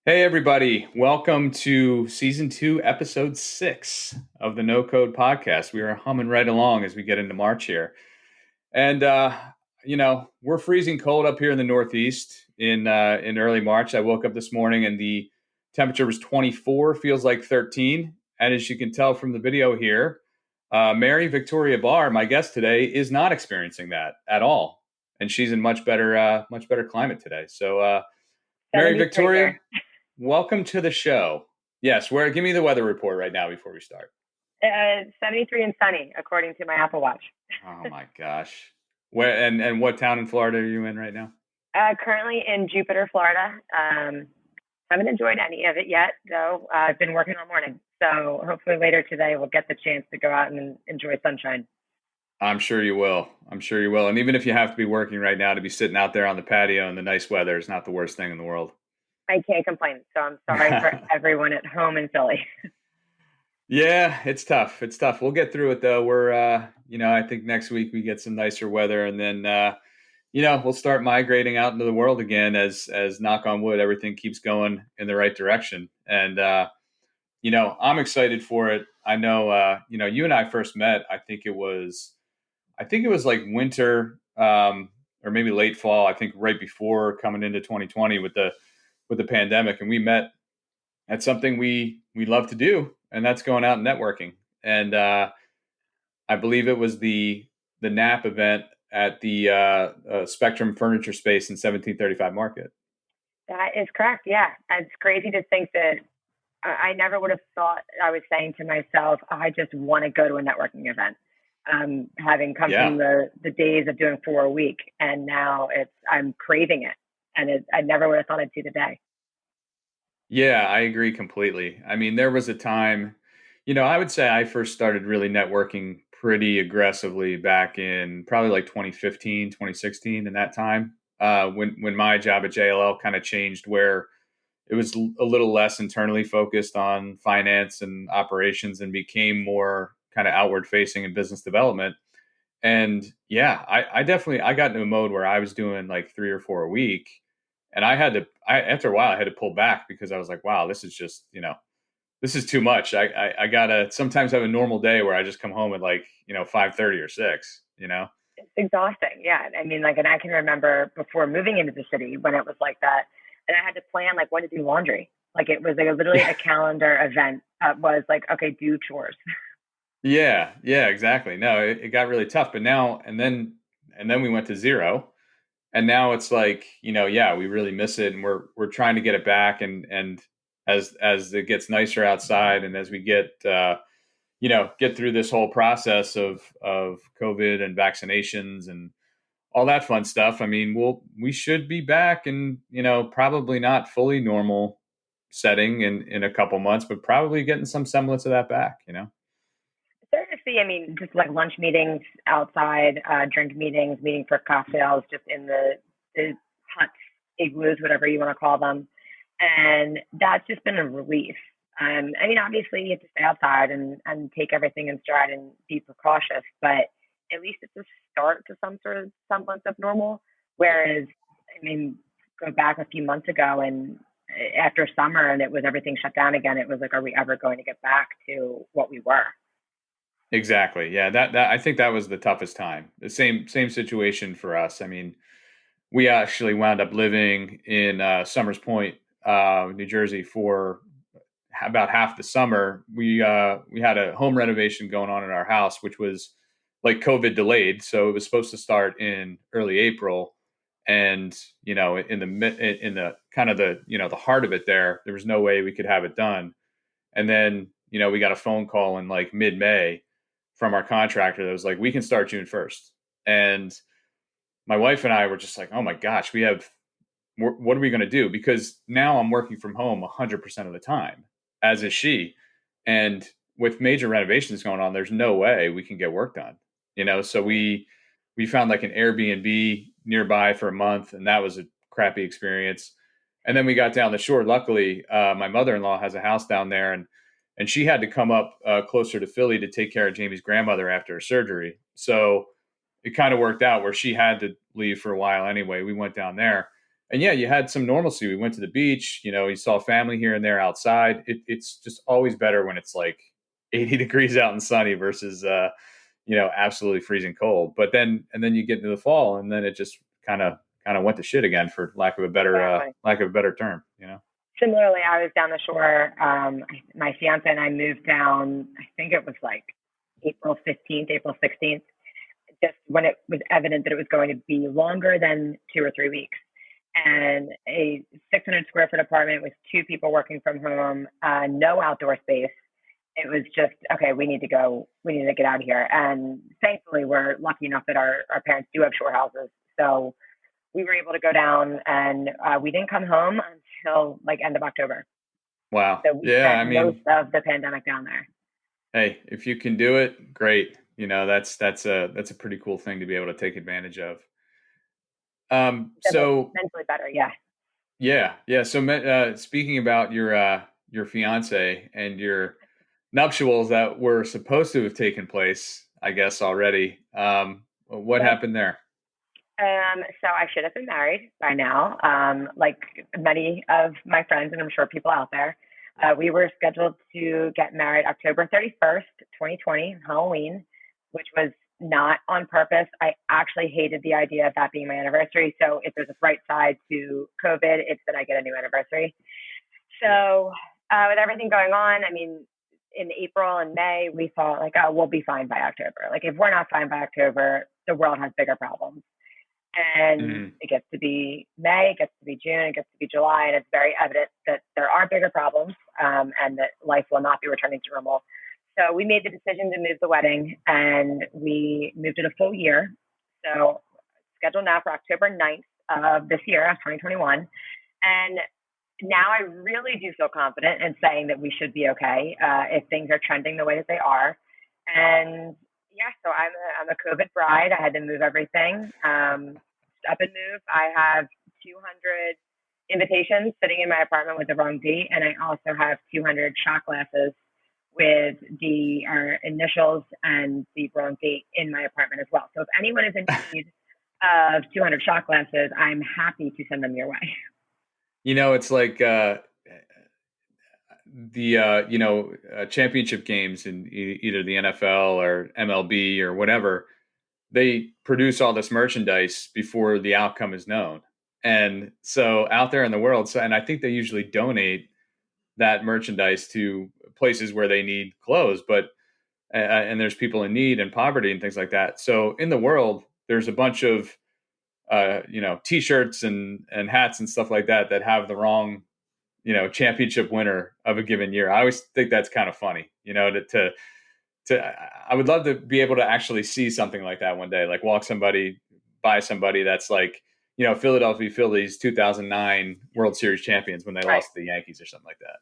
Hey, everybody. Welcome to season 2, episode 6 of the No Code podcast. We are humming right along as we get into March here. And, we're freezing cold up here in the Northeast in early March. I woke up this morning and the temperature was 24, feels like 13. And as you can tell from the video here, MaryVictoria Barr, my guest today, is not experiencing that at all. And she's in much better climate today. So, Mary 73 Victoria, here. welcome to the show. Yes, give me the weather report right now before we start. 73 and sunny, according to my Apple Watch. Oh my gosh. Where and what town in Florida are you in right now? Currently in Jupiter, Florida. Haven't enjoyed any of it yet, though. I've been working all morning. So hopefully later today we'll get the chance to go out and enjoy sunshine. I'm sure you will. I'm sure you will. And even if you have to be working right now, to be sitting out there on the patio in the nice weather is not the worst thing in the world. I can't complain. So I'm sorry for everyone at home in Philly. Yeah, it's tough. It's tough. We'll get through it though. We're I think next week we get some nicer weather and then we'll start migrating out into the world again as knock on wood, everything keeps going in the right direction. And I'm excited for it. I know you and I first met, I think it was like winter, or maybe late fall, I think right before coming into 2020 with the pandemic, and we met at something we love to do, and that's going out and networking. And I believe it was the NAP event at the Spectrum Furniture Space in 1735 Market. That is correct. Yeah. It's crazy to think that I never would have thought. I was saying to myself, I just want to go to a networking event. Having come Yeah. from the days of doing 4 a week, and now I'm craving it, and I never would have thought I'd see the day. Yeah, I agree completely. I mean, there was a time, I would say I first started really networking pretty aggressively back in probably like 2015, 2016, in that time, when my job at JLL kind of changed where it was a little less internally focused on finance and operations and became more kind of outward facing and business development. And yeah, I definitely I got into a mode where I was doing like 3 or 4 a week, and after a while I had to pull back because I was like, wow, this is just this is too much. I gotta sometimes have a normal day where I just come home at like 5:30 or 6. It's exhausting. Yeah. I mean, like, and I can remember before moving into the city when it was like that, and I had to plan like when to do laundry. Like it was like literally Yeah, a calendar event. Was like, okay, do chores. yeah, exactly. No, it got really tough, but now and then we went to zero. And now it's like yeah, we really miss it, and we're trying to get it back. And as it gets nicer outside, and as we get through this whole process of COVID and vaccinations and all that fun stuff, I mean, we should be back, and probably not fully normal setting in a couple months, but probably getting some semblance of that back. Starting to see, I mean, just like lunch meetings outside, drink meetings, meeting for cocktails, just in the huts, igloos, whatever you want to call them. And that's just been a relief. I mean, obviously you have to stay outside and take everything in stride and be precautious, but at least it's a start to some sort of semblance of normal. Whereas, I mean, go back a few months ago and after summer and it was everything shut down again, it was like, are we ever going to get back to what we were? Exactly. Yeah, that I think that was the toughest time. The same situation for us. I mean, we actually wound up living in Summers Point, New Jersey, for about half the summer. We had a home renovation going on in our house, which was like COVID delayed, so it was supposed to start in early April, and in the kind of the heart of it, there was no way we could have it done. And then we got a phone call in like mid May from our contractor that was like, we can start June 1st. And my wife and I were just like, oh my gosh, what are we going to do? Because now I'm working from home 100% of the time, as is she. And with major renovations going on, there's no way we can get work done. So we found like an Airbnb nearby for a month, and that was a crappy experience. And then we got down the shore. Luckily, my mother-in-law has a house down there, and she had to come up closer to Philly to take care of Jamie's grandmother after her surgery. So it kind of worked out where she had to leave for a while anyway. We went down there, and yeah, you had some normalcy. We went to the beach, you saw family here and there outside. It's just always better when it's like 80 degrees out and sunny versus, absolutely freezing cold. But then you get into the fall, and then it just kind of went to shit again, for Exactly. lack of a better term. Similarly, I was down the shore. My fiance and I moved down. I think it was like April 15th, April 16th, just when it was evident that it was going to be longer than 2 or 3 weeks. And a 600 square foot apartment with two people working from home, no outdoor space. It was just, okay, we need to go. We need to get out of here. And thankfully, we're lucky enough that our parents do have shore houses. So we were able to go down, and we didn't come home until like end of October. Wow. So we Yeah. I spent most mean, of the pandemic down there. hey, if you can do it, great. That's a pretty cool thing to be able to take advantage of. So Mentally better, yeah. yeah, yeah. So speaking about your fiance and your nuptials that were supposed to have taken place, I guess already. What Yep. happened there? So I should have been married by now, like many of my friends, and I'm sure people out there. We were scheduled to get married October 31st, 2020, Halloween, which was not on purpose. I actually hated the idea of that being my anniversary. So if there's a bright side to COVID, it's that I get a new anniversary. Yeah. So with everything going on, I mean, in April and May, we thought like, oh, we'll be fine by October. Like if we're not fine by October, the world has bigger problems. And Mhm. it gets to be May, it gets to be June, it gets to be July, and it's very evident that there are bigger problems, and that life will not be returning to normal. So we made the decision to move the wedding, and we moved it a full year. So scheduled now for October 9th of this year, of 2021. And now I really do feel confident in saying that we should be okay if things are trending the way that they are. And yeah, so I'm a COVID bride. I had to move everything, up and move. I have 200 invitations sitting in my apartment with the wrong date, and I also have 200 shot glasses with the initials and the wrong date in my apartment as well. So if anyone is in need of 200 shot glasses, I'm happy to send them your way. It's like the championship games in either the NFL or MLB or whatever. They produce all this merchandise before the outcome is known, and so out there in the world. So, and I think they usually donate that merchandise to places where they need clothes, but and there's people in need and poverty and things like that. So in the world, there's a bunch of t-shirts and hats and stuff like that that have the wrong championship winner of a given year. I always think that's kind of funny, to I would love to be able to actually see something like that one day, like walk somebody by somebody that's like, Philadelphia Phillies 2009 World Series champions when they Right. lost to the Yankees or something like that.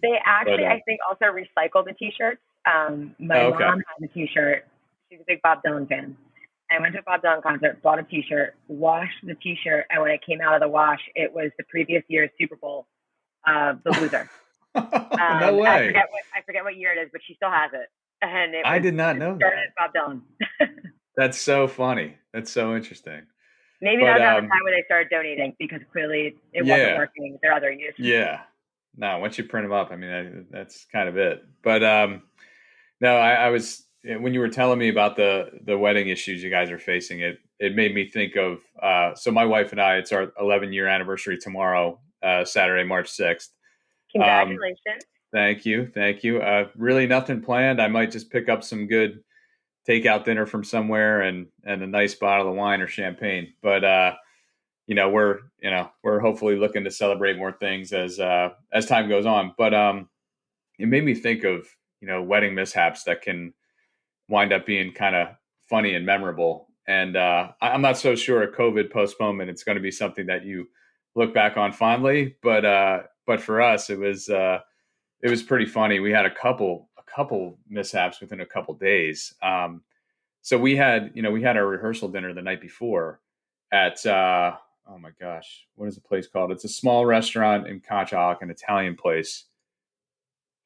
They But actually, I think, also recycle the T-shirts. My oh, okay. mom had a T-shirt. She's a big Bob Dylan fan. I went to a Bob Dylan concert, bought a T-shirt, washed the T-shirt, and when it came out of the wash, it was the previous year's Super Bowl, the loser. No way. I forget what year it is, but she still has it, and it I was did not it know started that. as Bob Dylan. That's so funny. That's so interesting. Maybe that But was around the time when they started donating because clearly it wasn't yeah, working their other use. yeah. No, once you print them up, I mean, that's kind of it. But no, I was when you were telling me about the wedding issues you guys are facing. It made me think of so my wife and I. It's our 11-year anniversary tomorrow, Saturday, March 6th. Um, Congratulations. thank you, thank you. Really nothing planned. I might just pick up some good takeout dinner from somewhere and a nice bottle of wine or champagne. But we're hopefully looking to celebrate more things as time goes on. But it made me think of wedding mishaps that can wind up being kind of funny and memorable. And I'm not so sure a COVID postponement it's going to be something that you look back on fondly, but for us it was pretty funny. We had a couple mishaps within a couple days. So we had our rehearsal dinner the night before at oh my gosh, what is the place called? It's a small restaurant in Conshohock, an Italian place.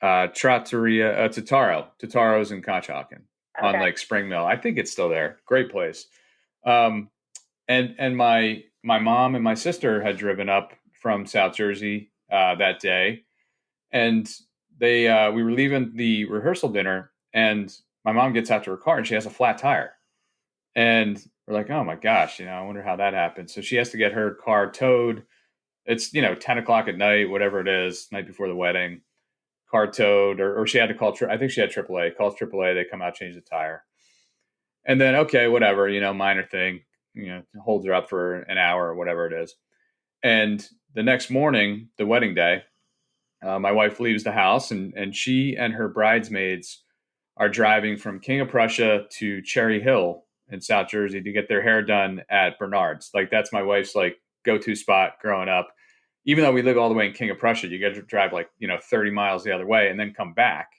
Trattoria Tataro's in Conshohocken on Okay. like Spring Mill. I think it's still there. Great place. Um, and my my mom and my sister had driven up from South Jersey that day, and we were leaving the rehearsal dinner, and my mom gets out to her car and she has a flat tire, and we're like, oh my gosh, I wonder how that happened. So she has to get her car towed. It's 10 o'clock at night, whatever it is, night before the wedding. Car towed, or she had to call. I think she had AAA. Calls AAA. They come out, change the tire, and then okay, whatever, minor thing. Holds her up for an hour or whatever it is. And the next morning, the wedding day, my wife leaves the house, and she and her bridesmaids are driving from King of Prussia to Cherry Hill in South Jersey to get their hair done at Bernard's. Like that's my wife's like go-to spot growing up. Even though we live all the way in King of Prussia, you get to drive 30 miles the other way and then come back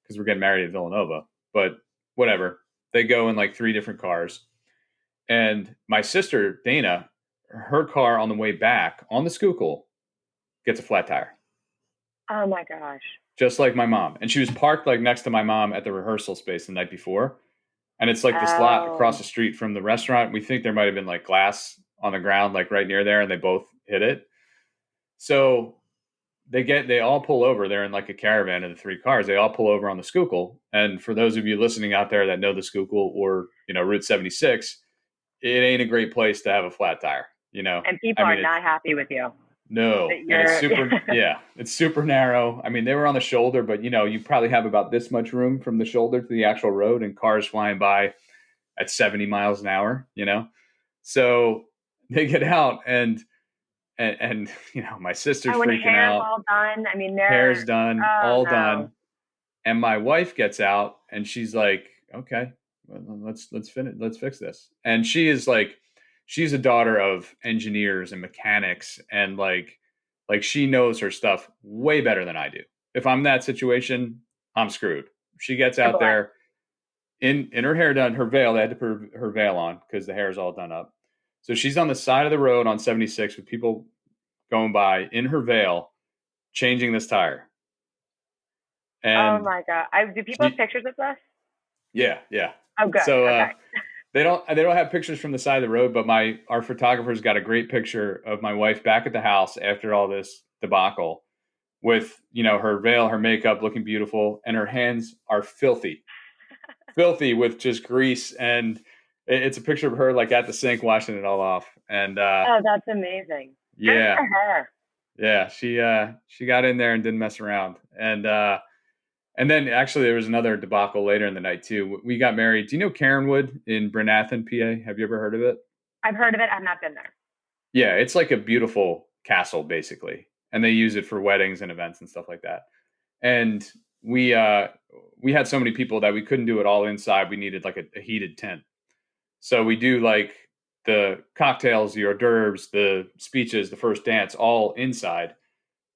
because we're getting married at Villanova. But whatever, they go in like 3 different cars. And my sister Dana, her car on the way back on the Schuylkill gets a flat tire. Oh my gosh. Just like my mom. And she was parked like next to my mom at the rehearsal space the night before. And it's like this lot across the street from the restaurant. We think there might have been like glass on the ground, like right near there, and they both hit it. So they all pull over. They're in like a caravan of the 3 cars. They all pull over on the Schuylkill. And for those of you listening out there that know the Schuylkill or, Route 76, it ain't a great place to have a flat tire, And people are not happy with you. No, and it's super, it's super narrow. I mean, they were on the shoulder, but you probably have about this much room from the shoulder to the actual road, and cars flying by at 70 miles an hour, So they get out and my sister's freaking out. All done. I mean, hair's done, all done. And my wife gets out and she's like, okay, well, let's fix this. And she is like, she's a daughter of engineers and mechanics, and like she knows her stuff way better than I do. If I'm in that situation, I'm screwed. She gets out there in her hair done, her veil. They had to put her veil on because the hair is all done up. So she's on the side of the road on 76 with people going by in her veil, changing this tire. And oh my God! Do people have pictures of this? Yeah. Oh, good. So okay. They don't have pictures from the side of the road, but our photographer's got a great picture of my wife back at the house after all this debacle with, her veil, her makeup looking beautiful, and her hands are filthy with just grease. And it's a picture of her like at the sink washing it all off. And oh, that's amazing. Yeah. Good for her. Yeah, she got in there and didn't mess around. And then actually there was another debacle later in the night too. We got married. Do you know Caronwood in Brenathan, PA? Have you ever heard of it? I've heard of it. I've not been there. Yeah, it's like a beautiful castle basically. And they use it for weddings and events and stuff like that. And we had so many people that we couldn't do it all inside. We needed like a heated tent. So we do like the cocktails, the hors d'oeuvres, the speeches, the first dance, all inside.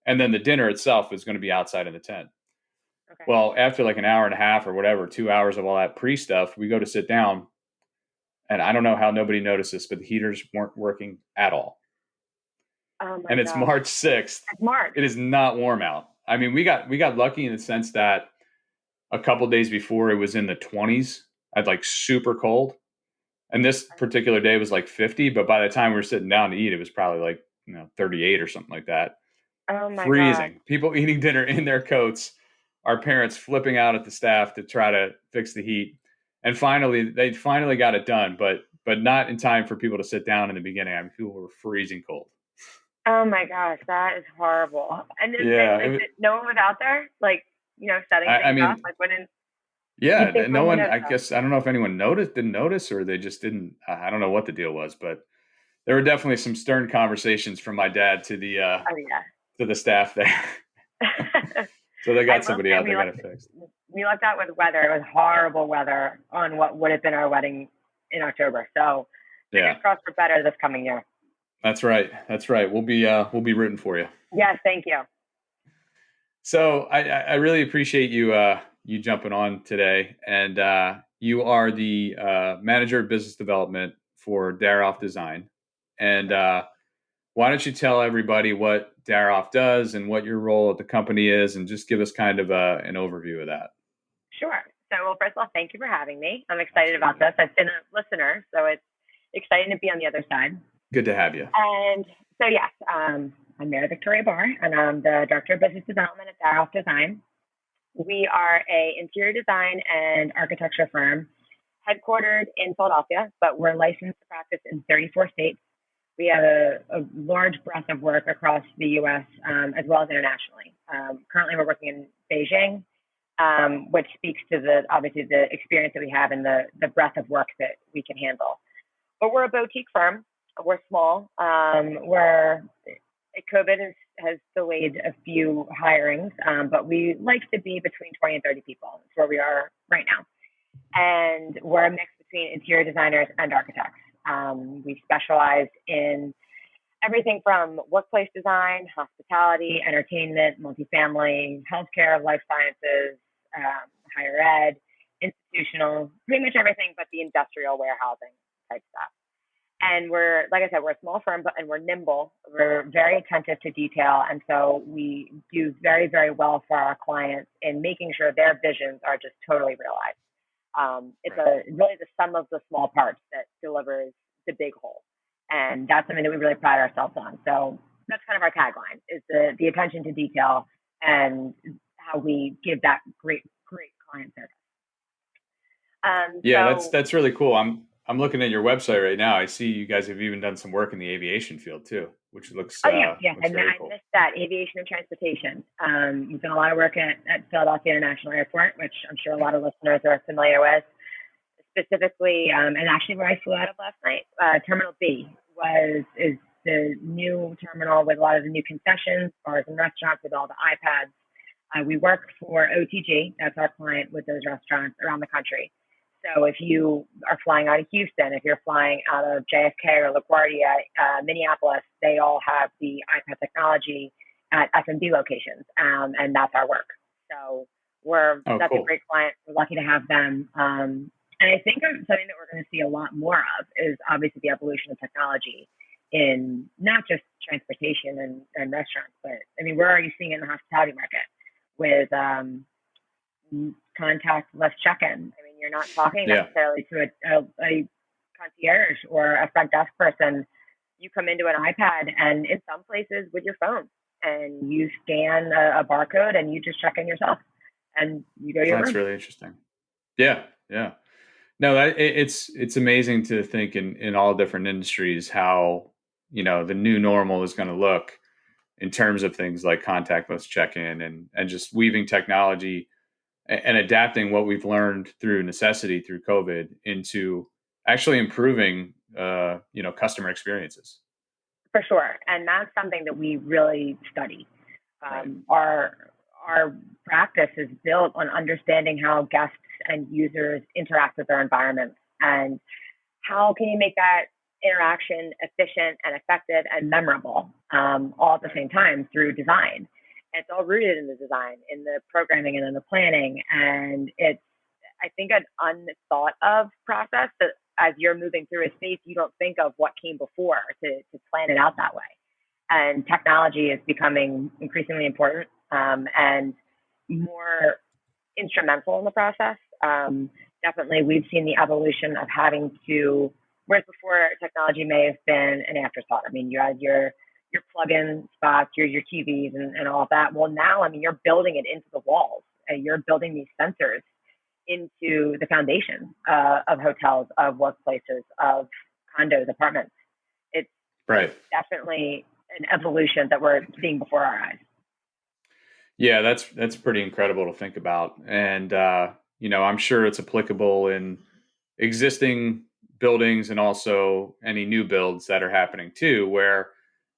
And then the dinner itself is going to be outside in the tent. Okay. Well, after like an hour and a half or whatever, 2 hours of all that pre-stuff, we go to sit down. And I don't know how nobody noticed this, but the heaters weren't working at all. Oh my and it's God. March 6th. It's March. It is not warm out. I mean, we got lucky in the sense that a couple days before it was in the 20s. I'd like super cold. And this particular day was like 50, but by the time we were sitting down to eat, it was probably like 38 or something like that. Oh my Freezing. God. People eating dinner in their coats. Our parents flipping out at the staff to try to fix the heat. And they finally got it done, but not in time for people to sit down in the beginning. I mean, people were freezing cold. Oh my gosh, that is horrible. And no one was out there, like, setting things up? Like, wouldn't... Yeah, no one, I guess, I don't know if anyone didn't notice, or they just didn't, I don't know what the deal was, but there were definitely some stern conversations from my dad to the staff there. So they got somebody out there got it fixed. We lucked out with weather. It was horrible weather on what would have been our wedding in October. So fingers crossed for better this coming year. That's right. We'll be rooting for you. Yes, thank you. So I really appreciate you jumping on today, and you are the manager of business development for Daroff Design. And why don't you tell everybody what Daroff does and what your role at the company is, and just give us kind of an overview of that. Sure. So, well, first of all, thank you for having me. I'm excited about this. I've been a listener, so it's exciting to be on the other side. Good to have you. And so, yes, I'm MaryVictoria Barr, and I'm the Director of Business Development at Daroff Design. We are a interior design and architecture firm headquartered in Philadelphia, but we're licensed to practice in 34 states. We have a large breadth of work across the U.S. As well as internationally. Currently, we're working in Beijing, which speaks to obviously the experience that we have and the breadth of work that we can handle. But we're a boutique firm. We're small. We're COVID has delayed a few hirings, but we like to be between 20 and 30 people. That's where we are right now. And we're a mix between interior designers and architects. We specialize in everything from workplace design, hospitality, entertainment, multifamily, healthcare, life sciences, higher ed, institutional, pretty much everything but the industrial warehousing type stuff. And we're, like I said, we're a small firm, and we're nimble. We're very attentive to detail. And so we do very, very well for our clients in making sure their visions are just totally realized. It's really the sum of the small parts that delivers the big whole. And that's something that we really pride ourselves on. So that's kind of our tagline, is the attention to detail and how we give that great client service. Yeah, that's really cool. I'm looking at your website right now. I see you guys have even done some work in the aviation field too, which looks yeah. looks very cool. I missed that, aviation and transportation. We've done a lot of work at Philadelphia International Airport, which I'm sure a lot of listeners are familiar with. Specifically, and actually where I flew out of last night, Terminal B is the new terminal with a lot of the new concessions, bars and restaurants with all the iPads. We work for OTG, that's our client, with those restaurants around the country. So if you are flying out of Houston, if you're flying out of JFK or LaGuardia, Minneapolis, they all have the iPad technology at F&B locations, and that's our work. So that's cool. A great client. We're lucky to have them. And I think something that we're going to see a lot more of is obviously the evolution of technology in not just transportation and restaurants, but I mean, where are you seeing it in the hospitality market with contactless check-in? I mean, you're not talking necessarily to a concierge or a front desk person. You come into an iPad and in some places with your phone, and you scan a barcode and you just check in yourself and you go to your room. That's really interesting. Yeah. No, it's amazing to think in all different industries how, the new normal is going to look in terms of things like contactless check-in and just weaving technology and adapting what we've learned through necessity through COVID into actually improving, customer experiences. For sure. And that's something that we really study. Our practice is built on understanding how guests and users interact with their environments, and how can you make that interaction efficient and effective and memorable, all at the same time through design. And it's all rooted in the design, in the programming, and in the planning. And it's, I think, an unthought of process that as you're moving through a space, you don't think of what came before to plan it out that way. And technology is becoming increasingly important and more instrumental in the process. Definitely, we've seen the evolution of having to, whereas before technology may have been an afterthought. I mean, you had your plug-in spots, your TVs and all of that. Well, now, I mean, you're building it into the walls. And you're building these sensors into the foundation of hotels, of workplaces, of condos, apartments. It's definitely an evolution that we're seeing before our eyes. Yeah, that's pretty incredible to think about. And, I'm sure it's applicable in existing buildings and also any new builds that are happening too, where,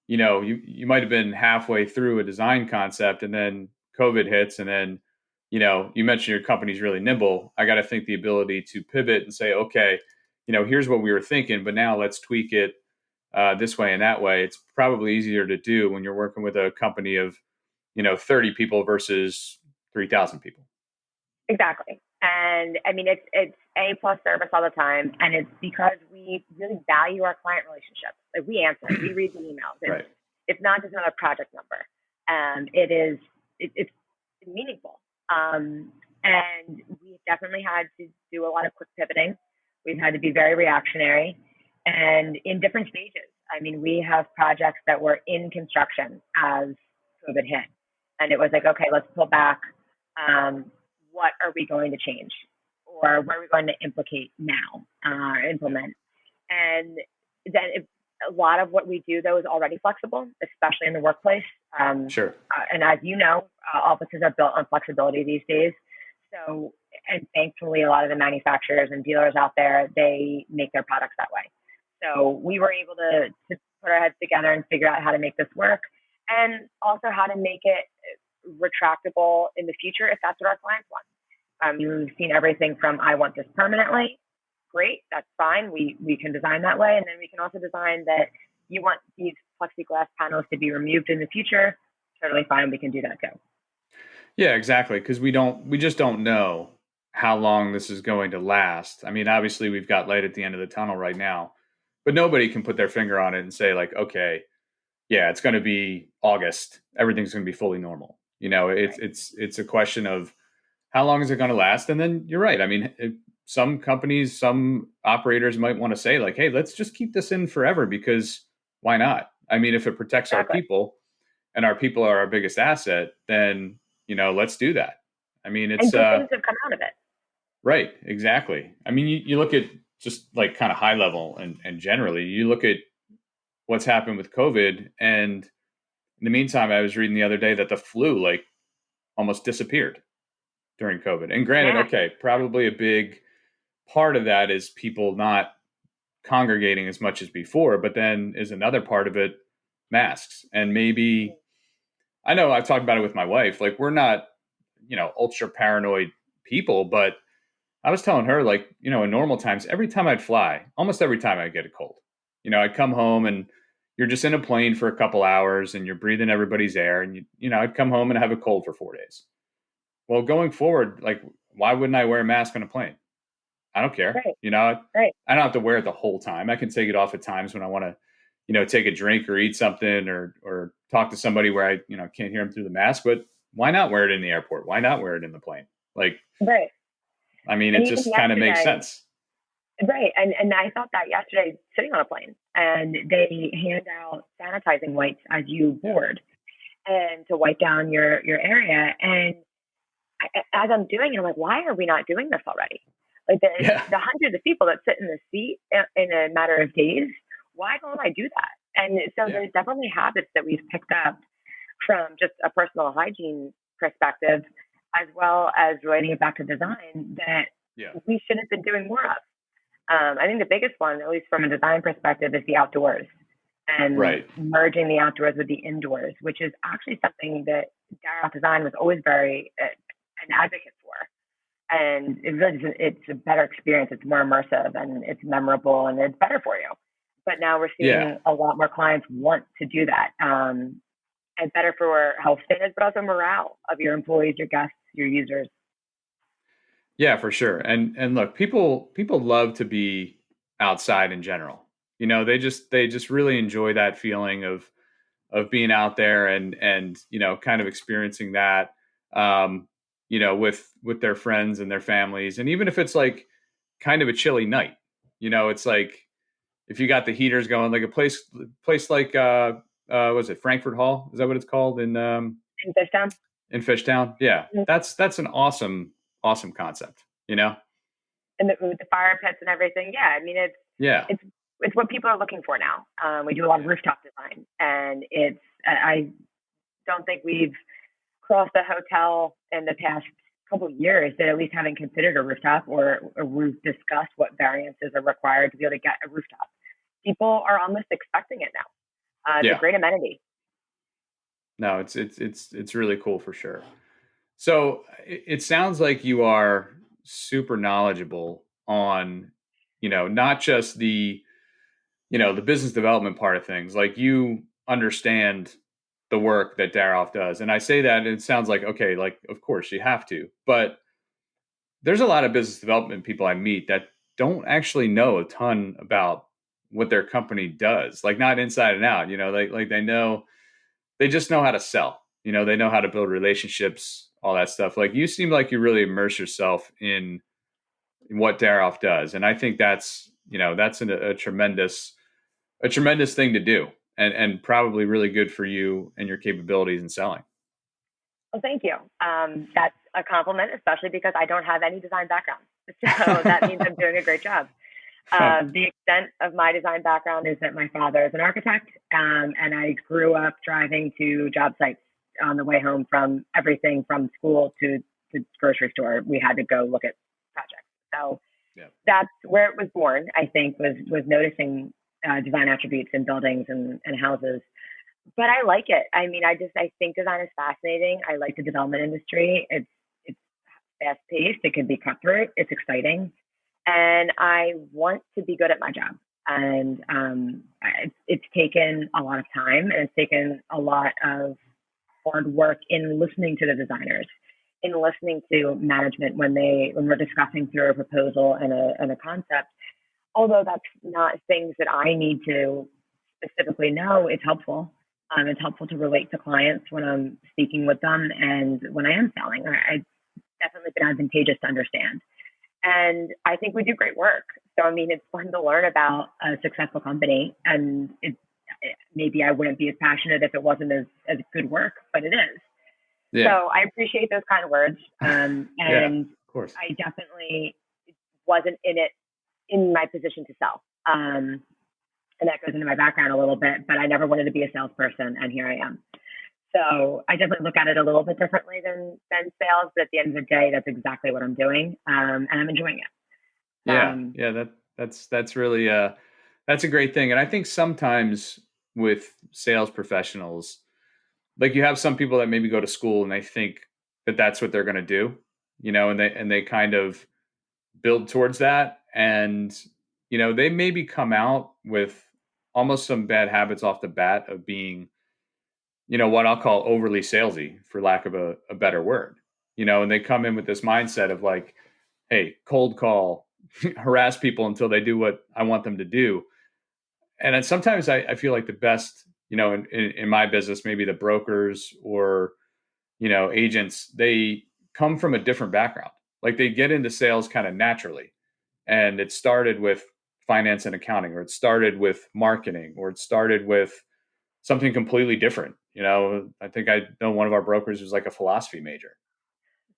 you might have been halfway through a design concept and then COVID hits, and then, you mentioned your company's really nimble. I got to think the ability to pivot and say, okay, here's what we were thinking, but now let's tweak it this way and that way. It's probably easier to do when you're working with a company of 30 people versus 3,000 people. Exactly. And I mean, it's A+ service all the time. And it's because we really value our client relationships. Like, we answer, we read the emails. It's not just another project number. It's meaningful. And we definitely had to do a lot of quick pivoting. We've had to be very reactionary and in different stages. I mean, we have projects that were in construction as COVID hit. And it was like, okay, let's pull back. Um, what are we going to change? Or what are we going to implement? And then a lot of what we do, though, is already flexible, especially in the workplace. Sure. And as you know, offices are built on flexibility these days. So, and thankfully, a lot of the manufacturers and dealers out there, they make their products that way. So we were able to put our heads together and figure out how to make this work, and also how to make it retractable in the future if that's what our clients want. We've seen everything from I want this permanently. Great, that's fine. We can design that way, and then we can also design that you want these plexiglass panels to be removed in the future. Totally fine. We can do that too. Yeah, exactly. Because we just don't know how long this is going to last. I mean, obviously, we've got light at the end of the tunnel right now, but nobody can put their finger on it and say, like, okay, yeah, it's going to be August. Everything's going to be fully normal. You know, it's a question of how long is it going to last? And then you're right. I mean, some companies, some operators might want to say, like, hey, let's just keep this in forever, because why not? I mean, if it protects our Exactly. people, and our people are our biggest asset, then, let's do that. I mean, And it's good things have come out of it. right. Exactly. I mean, you look at just like kind of high level and generally, you look at what's happened with COVID. And in the meantime, I was reading the other day that the flu like almost disappeared during COVID. And granted, Yeah, okay, probably a big part of that is people not congregating as much as before, but then is another part of it masks. And maybe I know I've talked about it with my wife. Like, we're not, ultra paranoid people, but I was telling her, like, in normal times, every time I'd fly, almost every time I'd get a cold. I'd come home and you're just in a plane for a couple hours and you're breathing everybody's air, and I'd come home and have a cold for 4 days. Well, going forward, like, why wouldn't I wear a mask on a plane? I don't care. right, I right. don't have to wear it the whole time. I can take it off at times when I want to, take a drink or eat something or talk to somebody where I, can't hear them through the mask. But why not wear it in the airport? Why not wear it in the plane? Like, Right. I mean, And it even just kind of makes yesterday, sense. right. And I thought that yesterday sitting on a plane, and they hand out sanitizing wipes as you Yeah. board and to wipe down your area. And as I'm doing it, I'm like, why are we not doing this already? Like Yeah. the hundreds of people that sit in the seat in a matter of days, why don't I do that? And so Yeah. there's definitely habits that we've picked up from just a personal hygiene perspective, as well as relating it back to design, that Yeah. we should have been doing more of. I think the biggest one, at least from a design perspective, is the outdoors and Right. merging the outdoors with the indoors, which is actually something that Daroff Design was always very an advocate for. And it's a better experience. It's more immersive and it's memorable and it's better for you. But now we're Yeah. seeing a lot more clients want to do that. And better for health standards, but also morale of your employees, your guests, your users. Yeah, for sure. And look, people love to be outside in general. They just really enjoy that feeling of being out there and kind of experiencing that with their friends and their families. And even if it's like kind of a chilly night, it's like if you got the heaters going, like a place like was it Frankfurt Hall? Is that what it's called In Fishtown? in Fishtown? Yeah. That's an awesome concept, And with the fire pits and everything. Yeah, I mean Yeah. it's what people are looking for now. We do a lot of rooftop design, and I don't think we've crossed a hotel in the past couple of years that at least haven't considered a rooftop, or we've discussed what variances are required to be able to get a rooftop. People are almost expecting it now. It's a Yeah. great amenity. No, it's really cool for sure. So it sounds like you are super knowledgeable on, not just the business development part of things. Like, you understand the work that Daroff does. And I say that, and it sounds like, okay, like, of course you have to, but there's a lot of business development people I meet that don't actually know a ton about what their company does. Like, not inside and out, like they just know how to sell. They know how to build relationships, all that stuff. Like, you seem like you really immerse yourself in what Daroff does, and I think that's a tremendous a tremendous thing to do, and probably really good for you and your capabilities in selling. Well, thank you. That's a compliment, especially because I don't have any design background. So that means I'm doing a great job. The extent of my design background is that my father is an architect, and I grew up driving to job sites on the way home from everything from school to the grocery store. We had to go look at projects. So Yeah. that's where it was born, I think, was noticing design attributes in buildings and houses. But I like it. I mean, I think design is fascinating. I like the development industry. It's fast paced. It can be cutthroat. It's exciting, and I want to be good at my job. And it's taken a lot of time, and it's taken a lot of hard work in listening to the designers, in listening to management when we're discussing through a proposal and a concept. Although that's not things that I need to specifically know, it's helpful. It's helpful to relate to clients when I'm speaking with them and when I am selling. It's definitely been advantageous to understand. And I think we do great work. So, I mean, it's fun to learn about a successful company. And maybe I wouldn't be as passionate if it wasn't as good work, but it is. Yeah. So I appreciate those kind of words. And Yeah, of course. I definitely wasn't in my position to sell. And that goes into my background a little bit, but I never wanted to be a salesperson, and here I am. So I definitely look at it a little bit differently than sales, but at the end of the day, that's exactly what I'm doing, and I'm enjoying it. Yeah, that's really that's a great thing, and I think sometimes with sales professionals, like you have some people that maybe go to school and they think that that's what they're going to do, and they kind of build towards that, and they maybe come out with almost some bad habits off the bat of being, what I'll call overly salesy, for lack of a better word, and they come in with this mindset of like, hey, cold call, harass people until they do what I want them to do. And then sometimes I feel like the best, in my business, maybe the brokers or, agents, they come from a different background. Like they get into sales kind of naturally. And it started with finance and accounting, or it started with marketing, or it started with something completely different. I think I know one of our brokers was like a philosophy major.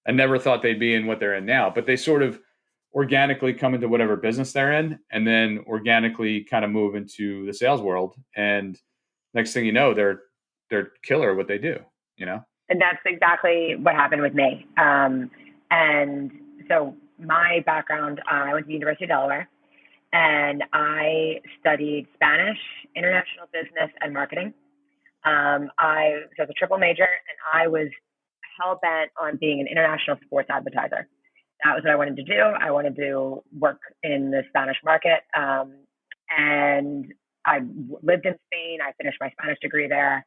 I never thought they'd be in what they're in now, but they sort of organically come into whatever business they're in and then organically kind of move into the sales world. And next thing you know, they're killer at what they do, And that's exactly what happened with me. And so my background, I went to the University of Delaware, and I studied Spanish, international business, and marketing. I was a triple major, and I was hell bent on being an international sports advertiser. That was what I wanted to do. I wanted to work in the Spanish market. And I lived in Spain. I finished my Spanish degree there,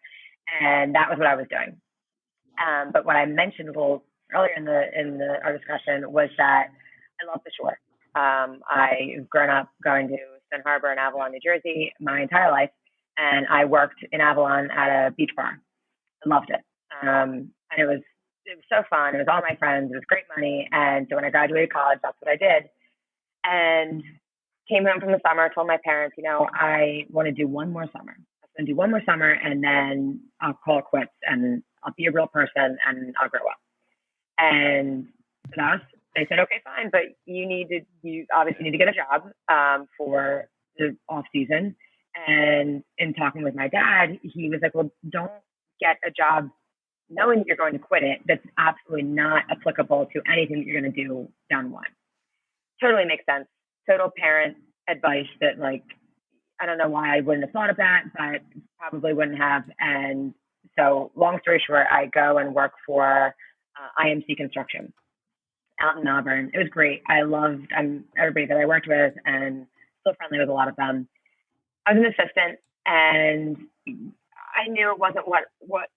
and that was what I was doing. But what I mentioned a little earlier in our discussion was that I love the shore. I've grown up going to Stone Harbor in Avalon, New Jersey, my entire life, and I worked in Avalon at a beach bar. I loved it, and it was so fun. It was all my friends. It was great money, and so when I graduated college, that's what I did. And came home from the summer, told my parents, I want to do one more summer. I'm going to do one more summer, and then I'll call it quits, and I'll be a real person, and I'll grow up. And so they said, okay, fine, but you obviously need to get a job for the off season. And in talking with my dad, he was like, well, don't get a job knowing that you're going to quit it. That's absolutely not applicable to anything that you're going to do down the line. Totally makes sense. Total parent advice that, like, I don't know why I wouldn't have thought of that, but probably wouldn't have. And so long story short, I go and work for IMC Construction out in Auburn. It was great. I loved everybody that I worked with, and still friendly with a lot of them. I was an assistant, and I knew it wasn't what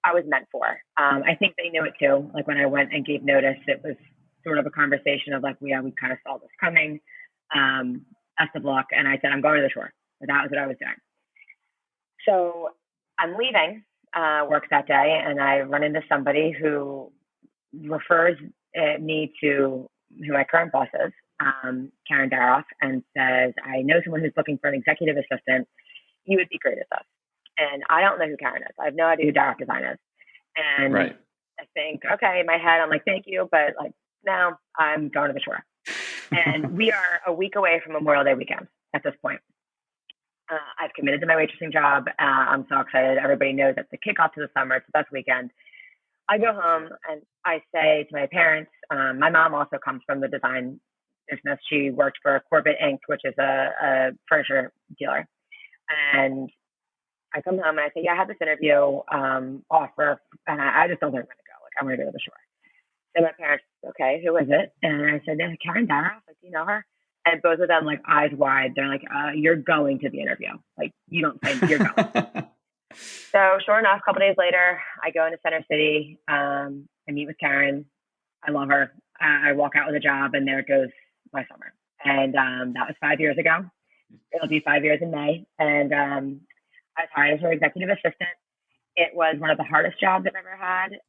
I was meant for. I think they knew it too. Like when I went and gave notice, it was sort of a conversation of like, we kind of saw this coming. Best of luck. And I said, I'm going to the shore. But that was what I was doing. So I'm leaving work that day, and I run into somebody who refers me to who my current boss is, Karen Daroff, and says, I know someone who's looking for an executive assistant. you would be great at this. And I don't know who Karen is. I have no idea who Daroff Design is. And Right. I think, okay, in my head, I'm like, thank you. But like, no, I'm going to the shore. And we are a week away from Memorial Day weekend at this point. I've committed to my waitressing job. I'm so excited. Everybody knows it's the kickoff to the summer. It's the best weekend. I go home and I say to my parents, my mom also comes from the design business. She worked for Corbett Inc., which is a furniture dealer. And I come home and I say, yeah, I had this interview offer, and I just don't think I'm going to go. Like, I'm going to go to the shore. And my parents, okay, who is it? And I said, yeah, Karen Daroff. Like, do you know her? And both of them, like, eyes wide. They're like, you're going to the interview. Like, you don't say you're going. So sure enough, a couple days later, I go into Center City. I meet with Karen. I love her. I walk out with a job, and there goes my summer. And that was 5 years ago. It'll be 5 years in May. And I was hired as her executive assistant. It was one of the hardest jobs I've ever had.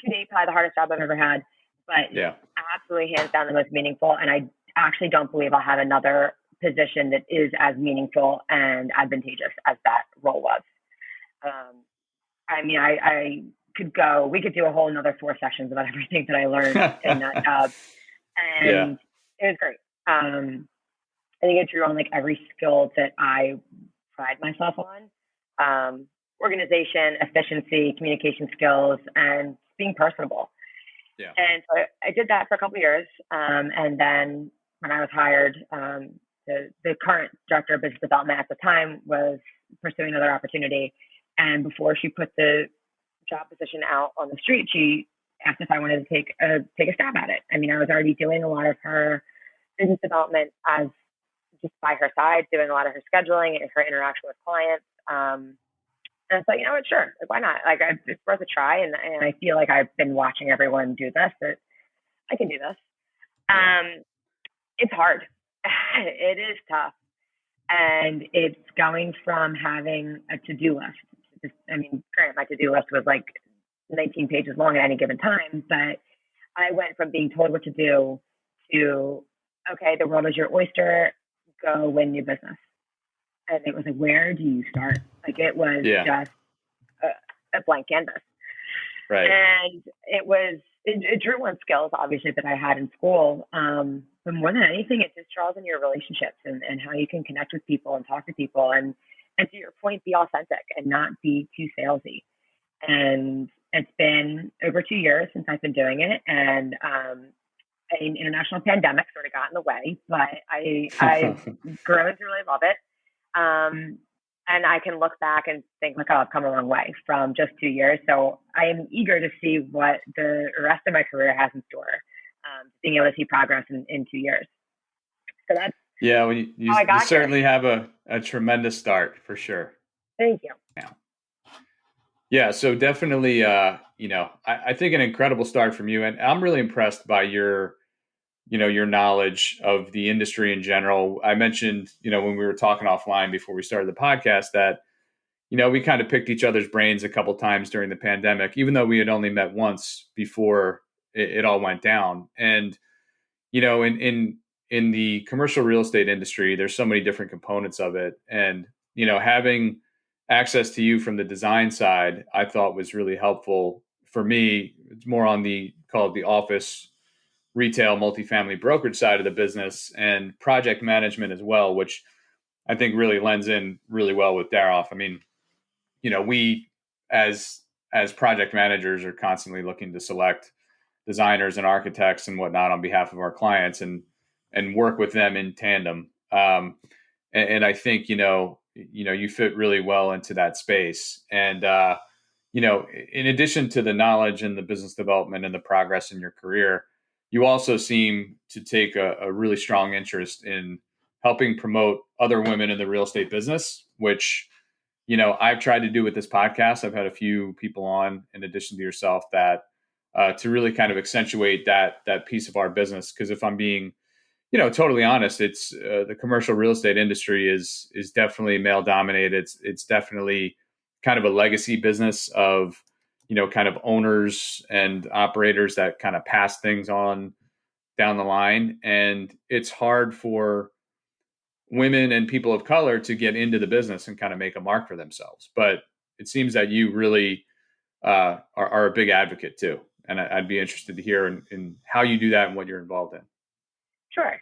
To date, probably the hardest job I've ever had. But Yeah. absolutely hands down the most meaningful. And I actually don't believe I'll have another position that is as meaningful and advantageous as that role was. I mean, I could go, we could do a whole another 4 sessions about everything that I learned in that job. And it was great. I think it drew on like every skill that I pride myself on. Organization, efficiency, communication skills, and being personable. Yeah. And so I did that for a couple of years. And then when I was hired, the current director of business development at the time was pursuing another opportunity. And before she put the job position out on the street, she asked if I wanted to take a stab at it. I mean, I was already doing a lot of her business development as just by her side, doing a lot of her scheduling and her interaction with clients. And so, you know what, sure, like, why not? Like, it's worth a try. And I feel like I've been watching everyone do this, that I can do this. It's hard. It is tough. And it's going from having a to-do list. I mean, granted, my to-do list was like 19 pages long at any given time, but I went from being told what to do to, okay, the world is your oyster, go win new business. And it was like, where do you start? Like, it was just a blank canvas. Right. And it drew on skills, obviously, that I had in school. But more than anything, it just draws on your relationships and how you can connect with people and talk to people. And to your point, be authentic and not be too salesy. And it's been over 2 years since I've been doing it. And an international pandemic sort of got in the way, but I've grown to really love it. And I can look back and think, like, oh, I've come a long way from just 2 years. So I am eager to see what the rest of my career has in store, being able to see progress in 2 years. So that's well, you certainly have a tremendous start for sure. Thank you. Yeah. So definitely, I think an incredible start from you. And I'm really impressed by your knowledge of the industry in general. I mentioned, when we were talking offline before we started the podcast that, we kind of picked each other's brains a couple times during the pandemic, even though we had only met once before it all went down. And, in the commercial real estate industry, there's so many different components of it. And, having access to you from the design side, I thought was really helpful for me. It's more on the office retail multifamily brokerage side of the business and project management as well, which I think really lends in really well with Daroff. I mean, we as project managers are constantly looking to select designers and architects and whatnot on behalf of our clients and work with them in tandem. And I think, you fit really well into that space. And, in addition to the knowledge and the business development and the progress in your career, you also seem to take a really strong interest in helping promote other women in the real estate business, which, I've tried to do with this podcast. I've had a few people on in addition to yourself that to really kind of accentuate that piece of our business. Because if I'm being, totally honest, it's the commercial real estate industry is definitely male dominated. It's definitely kind of a legacy business of, kind of owners and operators that kind of pass things on down the line. And it's hard for women and people of color to get into the business and kind of make a mark for themselves. But it seems that you really are a big advocate too. And I'd be interested to hear in how you do that and what you're involved in. Sure.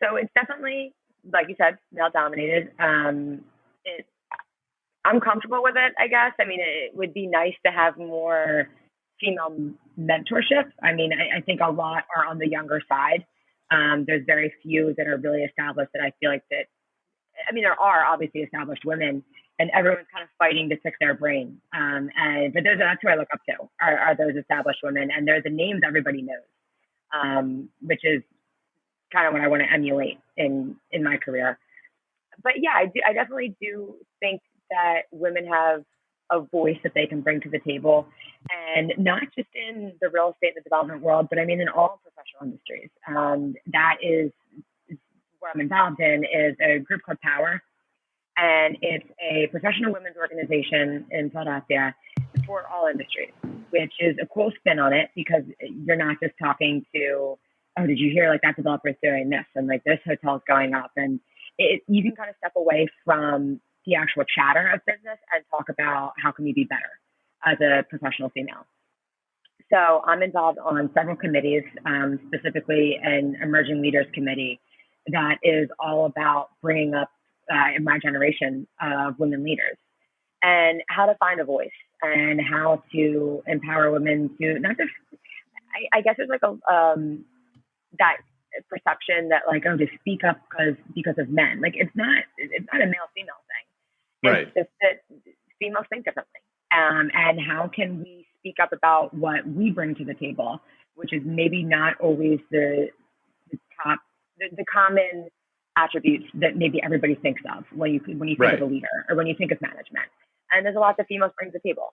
So it's definitely, like you said, male dominated. It, I'm comfortable with it, I guess. I mean, it would be nice to have more female mentorship. I mean, I think a lot are on the younger side. There's very few that are really established that I feel like that. I mean, there are obviously established women, and everyone's kind of fighting to pick their brain. But that's who I look up to are those established women, and they're the names everybody knows, which is kind of what I want to emulate in my career. But yeah, I definitely do think that women have a voice that they can bring to the table, and not just in the real estate and the development world, but I mean in all professional industries. That is what I'm involved in is a group called Power, and it's a professional women's organization in Philadelphia for all industries, which is a cool spin on it because you're not just talking to, oh, did you hear like that developer's doing this and like this hotel's going up, and you can kind of step away from the actual chatter of business and talk about how can you be better as a professional female. So I'm involved on several committees, specifically an emerging leaders committee that is all about bringing up in my generation of women leaders and how to find a voice and how to empower women to not just, I guess it's like that perception that like, oh, to speak up because of men. Like it's not a male female thing. Right. It's just that females think differently. And how can we speak up about what we bring to the table, which is maybe not always the top, the common attributes that maybe everybody thinks of when you think right. of a leader or when you think of management. And there's a lot that females bring to the table.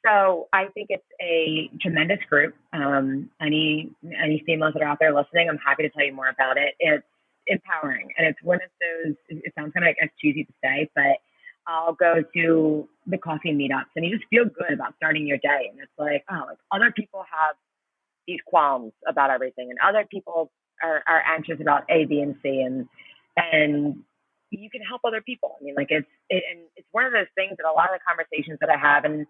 So I think it's a tremendous group. Any females that are out there listening, I'm happy to tell you more about it. It's empowering, and it's one of those. It sounds kind of like cheesy to say, but I'll go to the coffee meetups, and you just feel good about starting your day. And it's like, oh, like other people have these qualms about everything, and other people are anxious about A, B, and C, and you can help other people. I mean, like and it's one of those things that a lot of the conversations that I have, and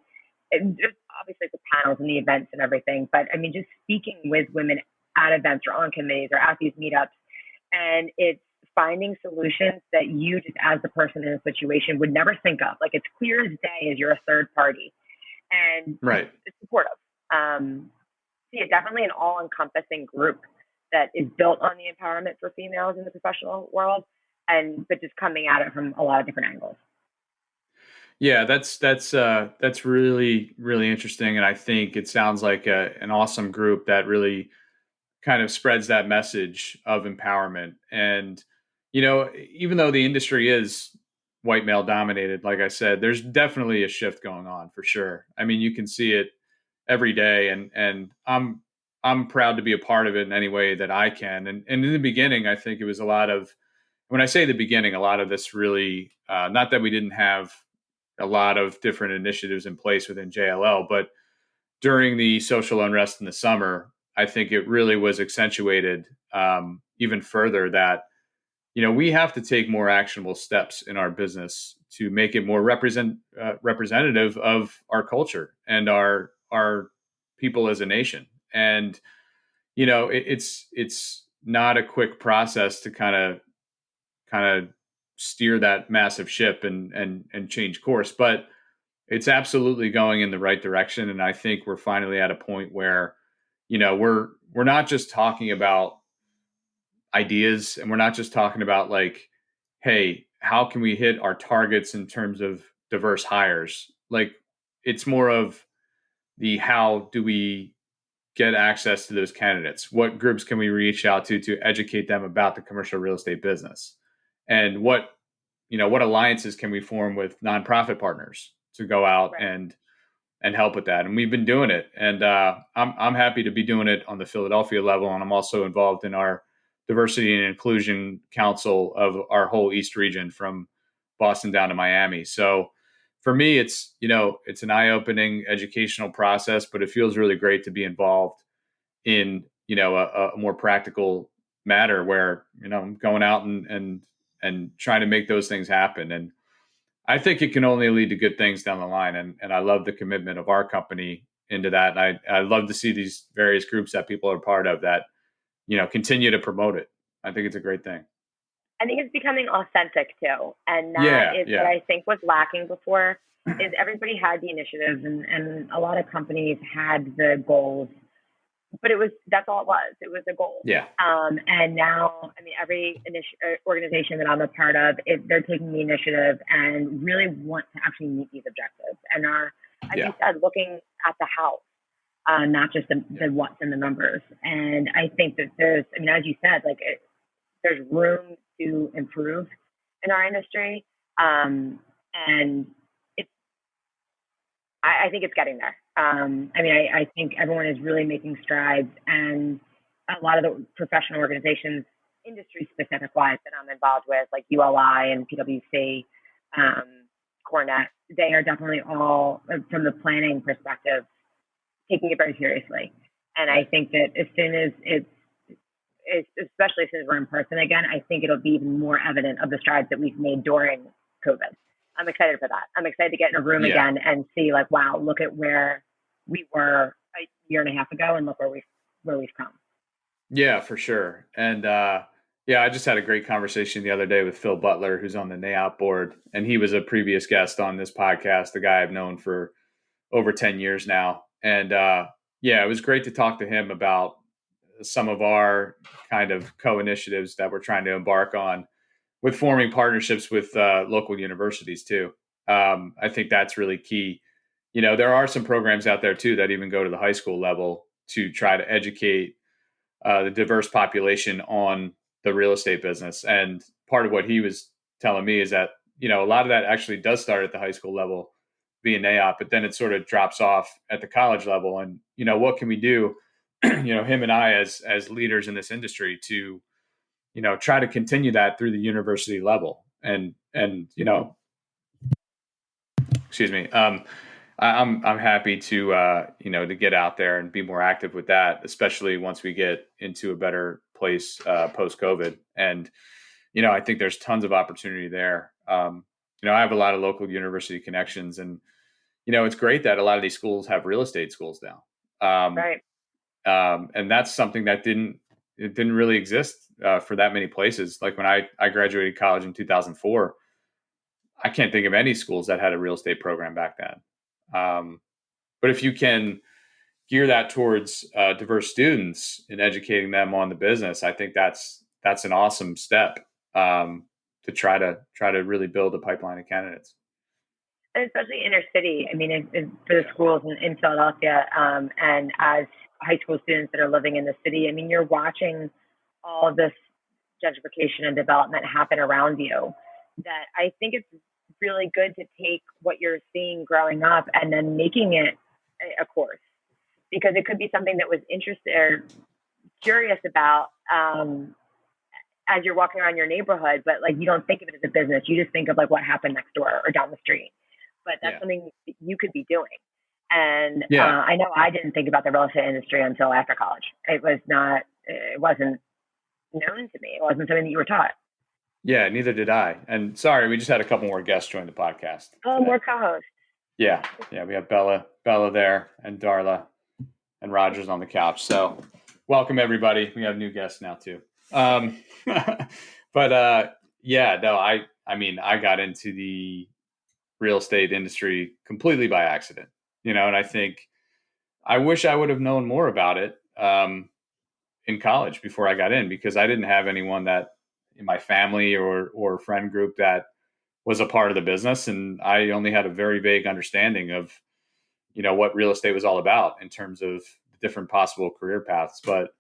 just obviously the panels and the events and everything, but I mean, just speaking with women at events or on committees or at these meetups, and it's finding solutions that you just as the person in a situation would never think of. Like it's clear as day as you're a third party, and right. It's supportive. So yeah, definitely an all-encompassing group that is built on the empowerment for females in the professional world, but just coming at it from a lot of different angles. Yeah, that's really really interesting, and I think it sounds like an awesome group that really kind of spreads that message of empowerment. And even though the industry is white male dominated, like I said, there's definitely a shift going on for sure. I mean, you can see it every day, and I'm proud to be a part of it in any way that I can. And in the beginning, I think it was a lot of, when I say the beginning, a lot of this really not that we didn't have a lot of different initiatives in place within JLL, but during the social unrest in the summer, I think it really was accentuated even further that we have to take more actionable steps in our business to make it more representative of our culture and our people as a nation. And it's not a quick process to kind of steer that massive ship and change course, but it's absolutely going in the right direction. And I think we're finally at a point where, we're not just talking about ideas, and we're not just talking about like, hey, how can we hit our targets in terms of diverse hires? Like it's more of the how do we get access to those candidates? What groups can we reach out to educate them about the commercial real estate business? And what alliances can we form with nonprofit partners to go out Right. and help with that? And we've been doing it, and I'm happy to be doing it on the Philadelphia level, and I'm also involved in our diversity and inclusion council of our whole East region from Boston down to Miami. So for me, it's an eye-opening educational process, but it feels really great to be involved in a more practical matter where I'm going out and trying to make those things happen. And I think it can only lead to good things down the line. And I love the commitment of our company into that. And I love to see these various groups that people are part of that, continue to promote it. I think it's a great thing. I think it's becoming authentic too, and that Yeah. is what Yeah. I think was lacking before. Is everybody had the initiatives, and a lot of companies had the goals, but that's all it was. It was a goal. Yeah. And now, I mean, every organization that I'm a part of, they're taking the initiative and really want to actually meet these objectives, and are, as you said, looking at the how, not just the what's and the numbers. And I think that as you said, there's room to improve in our industry, and I think it's getting there. I think everyone is really making strides, and a lot of the professional organizations, industry specific wise, that I'm involved with, like ULI and PwC, Cornet, they are definitely all, from the planning perspective, taking it very seriously. And I think that as soon as especially since we're in person again, I think it'll be even more evident of the strides that we've made during COVID. I'm excited for that. I'm excited to get in a room again and see, wow, look at where we were a year and a half ago, and look where we've come. Yeah, for sure. And I just had a great conversation the other day with Phil Butler, who's on the NAOP board, and he was a previous guest on this podcast, the guy I've known for over 10 years now. And it was great to talk to him about some of our kind of co-initiatives that we're trying to embark on with forming partnerships with local universities too. I think that's really key. There are some programs out there too that even go to the high school level to try to educate the diverse population on the real estate business. And part of what he was telling me is that, a lot of that actually does start at the high school level via NAOP, but then it sort of drops off at the college level. And, what can we do, him and I as leaders in this industry to, try to continue that through the university level. And excuse me. I'm happy to to get out there and be more active with that, especially once we get into a better place post COVID. And I think there's tons of opportunity there. I have a lot of local university connections, and it's great that a lot of these schools have real estate schools now. Right. And that's something that didn't really exist for that many places. Like when I graduated college in 2004, I can't think of any schools that had a real estate program back then. But if you can gear that towards diverse students and educating them on the business, I think that's an awesome step to try to really build a pipeline of candidates. And especially inner city. For the schools in Philadelphia, and as high school students that are living in the city, you're watching all of this gentrification and development happen around you. That I think it's really good to take what you're seeing growing up and then making it a course, because it could be something that was interested or curious about as you're walking around your neighborhood, but you don't think of it as a business. You just think of what happened next door or down the street. But that's something you could be doing. And I know I didn't think about the real estate industry until after college. It wasn't known to me. It wasn't something that you were taught. Yeah, neither did I. And sorry, we just had a couple more guests join the podcast. Oh, today. More co-hosts. Yeah, we have Bella there, and Darla, and Roger's on the couch. So welcome everybody. We have new guests now too. But I got into the real estate industry completely by accident, and I think I wish I would have known more about it in college before I got in, because I didn't have anyone that in my family or friend group that was a part of the business. And I only had a very vague understanding of, what real estate was all about in terms of different possible career paths. But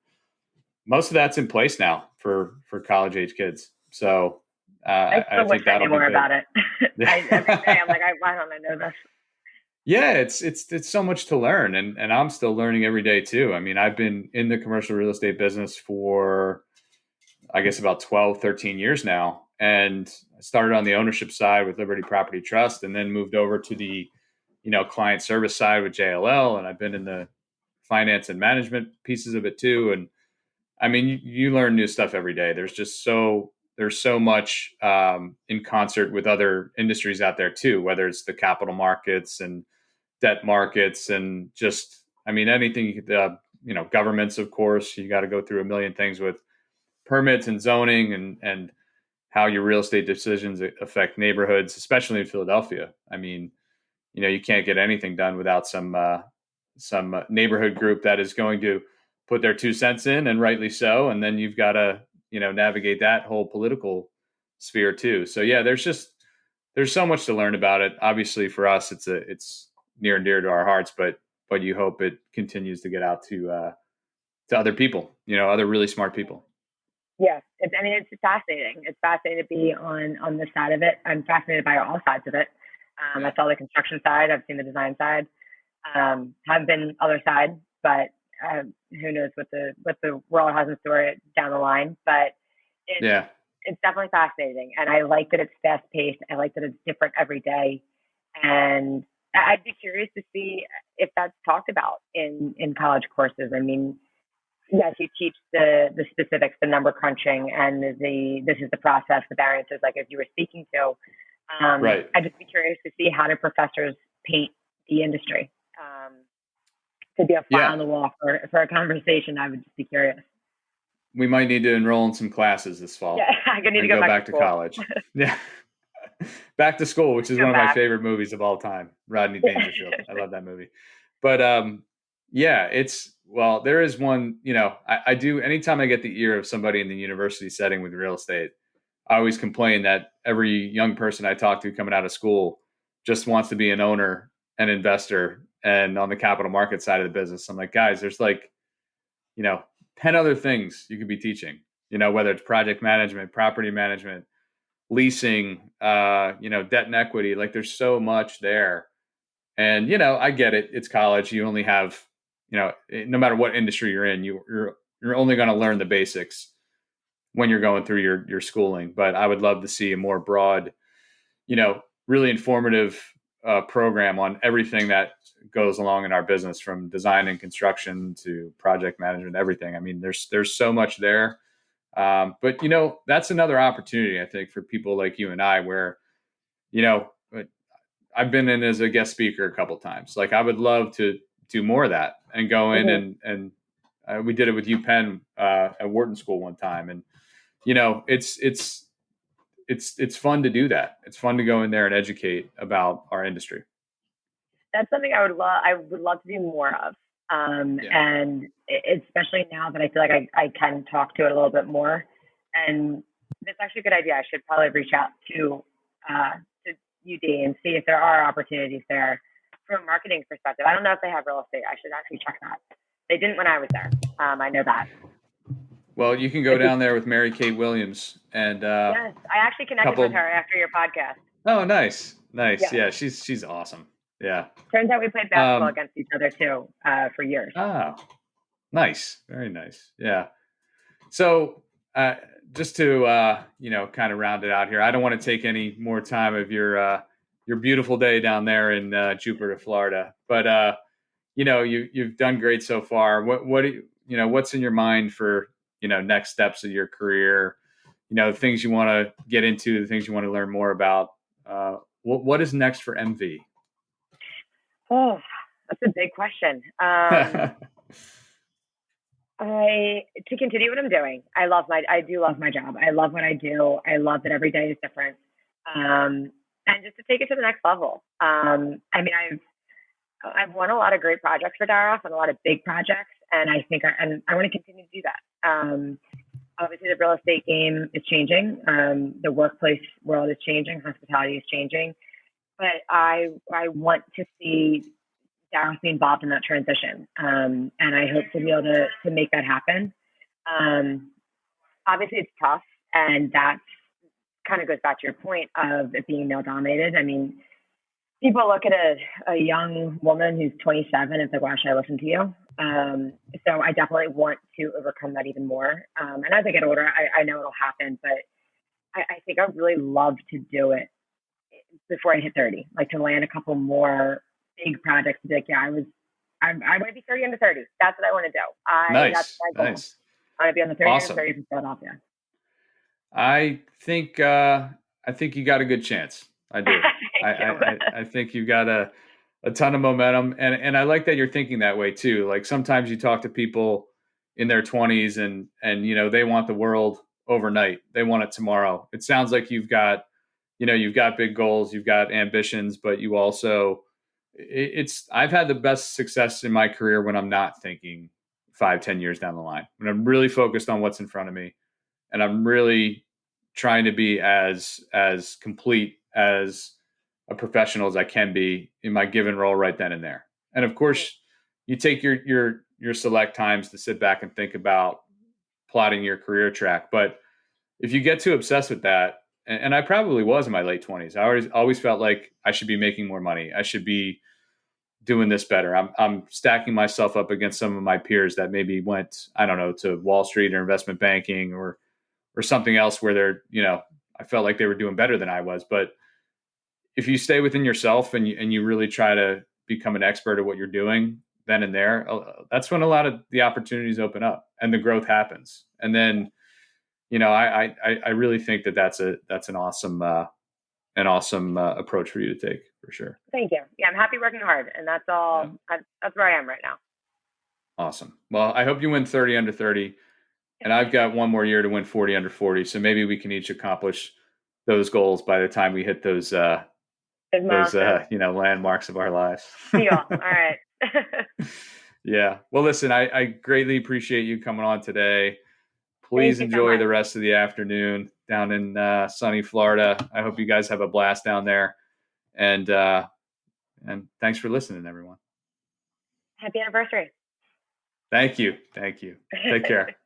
most of that's in place now for college age kids. So I think that'll be more good. About it. Every day I'm like, why don't I know this? Yeah, it's so much to learn, and I'm still learning every day too. I've been in the commercial real estate business for, I guess, about 12, 13 years now. And I started on the ownership side with Liberty Property Trust, and then moved over to the, client service side with JLL. And I've been in the finance and management pieces of it too. And you learn new stuff every day. There's just so there's so much in concert with other industries out there too, whether it's the capital markets and debt markets and just, I mean, anything you could, governments, of course, you got to go through a million things with permits and zoning and how your real estate decisions affect neighborhoods, especially in Philadelphia. I mean, you can't get anything done without some neighborhood group that is going to put their 2 cents in, and rightly so. And then you've got to, navigate that whole political sphere too. So yeah, there's so much to learn about it. Obviously for us, it's near and dear to our hearts, but you hope it continues to get out to other people, other really smart people. Yeah, it's fascinating. It's fascinating to be on this side of it. I'm fascinated by all sides of it. I saw the construction side. I've seen the design side. Have been other side, but who knows what the world has in store down the line. But Yeah. it's definitely fascinating, and I like that it's fast paced. I like that it's different every day, and I'd be curious to see if that's talked about in college courses. I mean, yes, you teach the specifics, the number crunching, and this is the process, the variances, like as you were speaking to. Right. I'd just be curious to see how do professors paint the industry. To be a fly on the wall for a conversation, I would just be curious. We might need to enroll in some classes this fall. Yeah, I need to go back to college. Yeah. Back to School, which is one of my favorite movies of all time. Rodney Dangerfield. I love that movie. But yeah, there is one, I do, anytime I get the ear of somebody in the university setting with real estate, I always complain that every young person I talk to coming out of school just wants to be an owner, an investor, and on the capital market side of the business. I'm like, guys, there's 10 other things you could be teaching, whether it's project management, property management, leasing, debt and equity. Like there's so much there. And, I get it. It's college. You only have, no matter what industry you're in, you're only going to learn the basics when you're going through your schooling. But I would love to see a more broad, really informative program on everything that goes along in our business, from design and construction to project management, everything. I mean, there's so much there. But that's another opportunity, I think, for people like you and I, where, I've been in as a guest speaker a couple of times. Like I would love to do more of that and go in and we did it with UPenn at Wharton School one time. And, it's fun to do that. It's fun to go in there and educate about our industry. That's something I would love. I would love to do more of. And especially now that I feel like I can talk to it a little bit more. And it's actually a good idea. I should probably reach out to UD and see if there are opportunities there from a marketing perspective. I don't know if they have real estate. I should actually check that. They didn't when I was there. I know that. Well, you can go down there with Mary Kate Williams and yes, I actually connected with her after your podcast. Oh, nice. Yeah, she's awesome. Yeah. Turns out we played basketball against each other too for years. Oh, nice. Very nice. Yeah. So just to kind of round it out here, I don't want to take any more time of your beautiful day down there in Jupiter, Florida. But you've done great so far. What's in your mind for next steps of your career? The things you want to get into, the things you want to learn more about. What is next for MV? Oh, that's a big question. To continue what I'm doing. I do love my job. I love what I do. I love that every day is different. And just to take it to the next level. I mean, I've won a lot of great projects for Daroff and a lot of big projects. And I think, I want to continue to do that. Obviously the real estate game is changing. The workplace world is changing. Hospitality is changing. But I want to see Daroff be involved in that transition. And I hope to be able to make that happen. Obviously it's tough, and that kind of goes back to your point of it being male dominated. I mean, people look at a young woman who's 27 and think, wow, should I listen to you? So I definitely want to overcome that even more. And as I get older, I know it'll happen, but I think I'd really love to do it before I hit 30, like to land a couple more big projects to be like, yeah, I want to be 30 under 30. That's what I want to do. Nice. That's my goal. Nice. I want to be on the 30 awesome. under 30 in Philadelphia. I think you got a good chance. I do. Thank you. I think you've got a ton of momentum, and I like that you're thinking that way too. Like sometimes you talk to people in their 20s, and they want the world overnight. They want it tomorrow. It sounds like you've got big goals, you've got ambitions, but you also it's I've had the best success in my career when I'm not thinking 5, 10 years down the line, when I'm really focused on what's in front of me, and I'm really trying to be as complete as a professional as I can be in my given role right then and there. And of course, you take your select times to sit back and think about plotting your career track. But if you get too obsessed with that, and I probably was in my late 20s, I always felt like I should be making more money. I should be doing this better. I'm stacking myself up against some of my peers that maybe went, I don't know, to Wall Street or investment banking or something else where I felt like they were doing better than I was. But if you stay within yourself and you really try to become an expert at what you're doing then and there, that's when a lot of the opportunities open up and the growth happens. And then, I really think that that's an awesome approach for you to take, for sure. Thank you. Yeah, I'm happy working hard, and that's all. Yeah. That's where I am right now. Awesome. Well, I hope you win 30 under 30, and I've got one more year to win 40 under 40. So maybe we can each accomplish those goals by the time we hit those landmarks of our lives. Yeah. All right. Yeah. Well, listen, I greatly appreciate you coming on today. Please Thank you so enjoy much. the rest of the afternoon down in sunny Florida. I hope you guys have a blast down there. And thanks for listening, everyone. Happy anniversary. Thank you. Thank you. Take care.